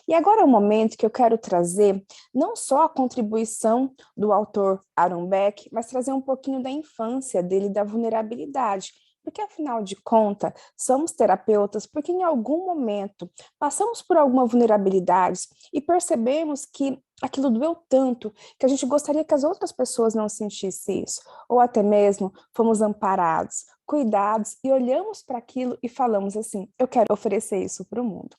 E agora é o momento que eu quero trazer não só a contribuição do autor Aaron Beck, mas trazer um pouquinho da infância dele, da vulnerabilidade. Porque, afinal de contas, somos terapeutas porque em algum momento passamos por alguma vulnerabilidade e percebemos que aquilo doeu tanto que a gente gostaria que as outras pessoas não sentissem isso. Ou até mesmo fomos amparados, cuidados e olhamos para aquilo e falamos assim, eu quero oferecer isso para o mundo.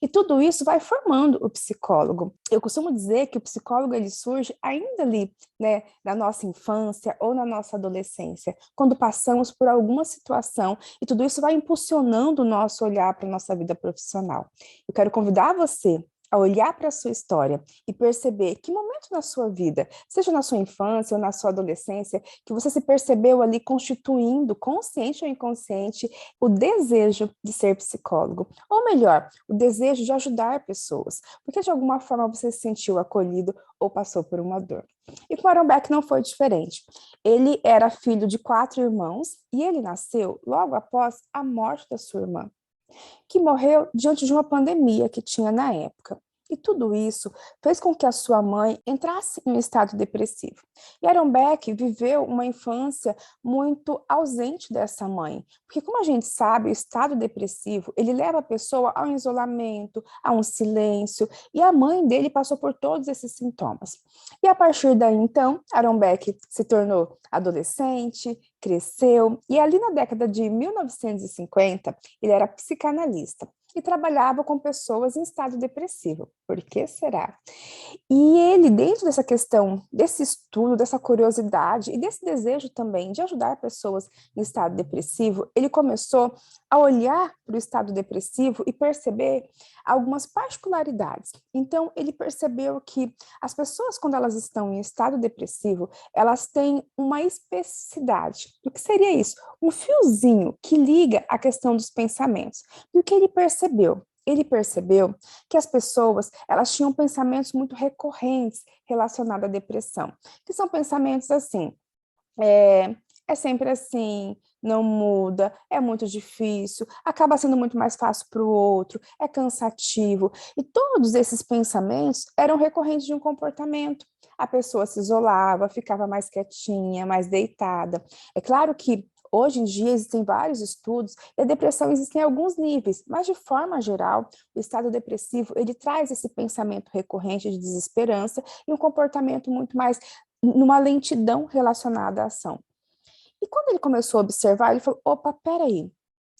E tudo isso vai formando o psicólogo. Eu costumo dizer que o psicólogo ele surge ainda ali, né, na nossa infância ou na nossa adolescência, quando passamos por alguma situação e tudo isso vai impulsionando o nosso olhar para a nossa vida profissional. Eu quero convidar você a olhar para a sua história e perceber que momento na sua vida, seja na sua infância ou na sua adolescência, que você se percebeu ali constituindo, consciente ou inconsciente, o desejo de ser psicólogo. Ou melhor, o desejo de ajudar pessoas, porque de alguma forma você se sentiu acolhido ou passou por uma dor. E com Aaron Beck não foi diferente. Ele era filho de 4 irmãos e ele nasceu logo após a morte da sua irmã, que morreu diante de uma pandemia que tinha na época. E tudo isso fez com que a sua mãe entrasse em um estado depressivo. E Aaron Beck viveu uma infância muito ausente dessa mãe, porque como a gente sabe, o estado depressivo, ele leva a pessoa ao isolamento, a um silêncio, e a mãe dele passou por todos esses sintomas. E a partir daí, então, Aaron Beck se tornou adolescente, cresceu, e ali na década de 1950, ele era psicanalista e trabalhava com pessoas em estado depressivo. Por que será? E ele, dentro dessa questão, desse estudo, dessa curiosidade e desse desejo também de ajudar pessoas em estado depressivo, ele começou a olhar para o estado depressivo e perceber algumas particularidades. Então, ele percebeu que as pessoas, quando elas estão em estado depressivo, elas têm uma especificidade. O que seria isso? Um fiozinho que liga a questão dos pensamentos. E o que ele percebeu? Ele percebeu que as pessoas, elas tinham pensamentos muito recorrentes relacionados à depressão, que são pensamentos assim, é sempre assim, não muda, é muito difícil, acaba sendo muito mais fácil para o outro, é cansativo. E todos esses pensamentos eram recorrentes de um comportamento. A pessoa se isolava, ficava mais quietinha, mais deitada. É claro que hoje em dia existem vários estudos e a depressão existe em alguns níveis, mas de forma geral, o estado depressivo, ele traz esse pensamento recorrente de desesperança e um comportamento muito mais numa lentidão relacionada à ação. E quando ele começou a observar, ele falou, opa, peraí,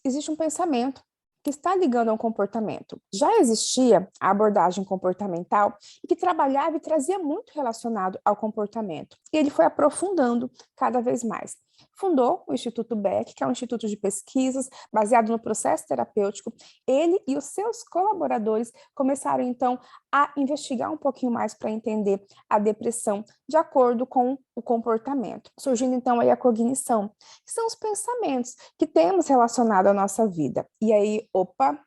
existe um pensamento que está ligando a um comportamento. Já existia a abordagem comportamental e que trabalhava e trazia muito relacionado ao comportamento. E ele foi aprofundando cada vez mais. Fundou o Instituto Beck, que é um instituto de pesquisas baseado no processo terapêutico. Ele e os seus colaboradores começaram, então, a investigar um pouquinho mais para entender a depressão de acordo com o comportamento. Surgindo, então, aí a cognição, que são os pensamentos que temos relacionado à nossa vida. E aí, opa,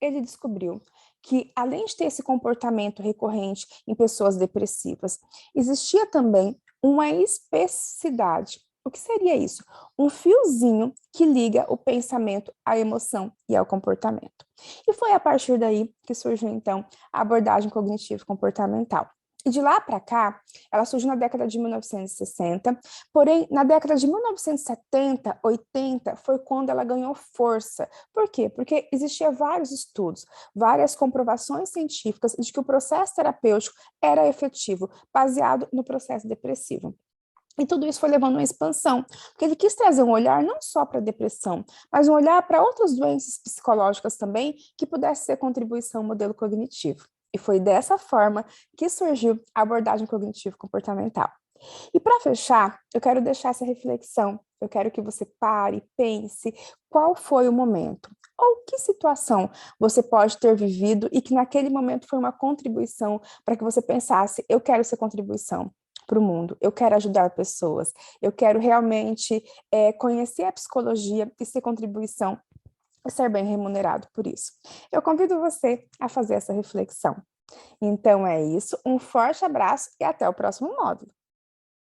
ele descobriu que, além de ter esse comportamento recorrente em pessoas depressivas, existia também uma especificidade. O que seria isso? Um fiozinho que liga o pensamento à emoção e ao comportamento. E foi a partir daí que surgiu, então, a abordagem cognitivo-comportamental. E de lá para cá, ela surgiu na década de 1960, porém, na década de 1970, 80, foi quando ela ganhou força. Por quê? Porque existiam vários estudos, várias comprovações científicas de que o processo terapêutico era efetivo, baseado no processo depressivo. E tudo isso foi levando a uma expansão, porque ele quis trazer um olhar não só para a depressão, mas um olhar para outras doenças psicológicas também, que pudesse ser contribuição ao modelo cognitivo. E foi dessa forma que surgiu a abordagem cognitivo-comportamental. E para fechar, eu quero deixar essa reflexão. Eu quero que você pare, pense qual foi o momento, ou que situação você pode ter vivido e que naquele momento foi uma contribuição para que você pensasse, eu quero ser contribuição para o mundo, eu quero ajudar pessoas, eu quero realmente conhecer a psicologia e ser contribuição e ser bem remunerado por isso. Eu convido você a fazer essa reflexão. Então é isso, um forte abraço e até o próximo módulo.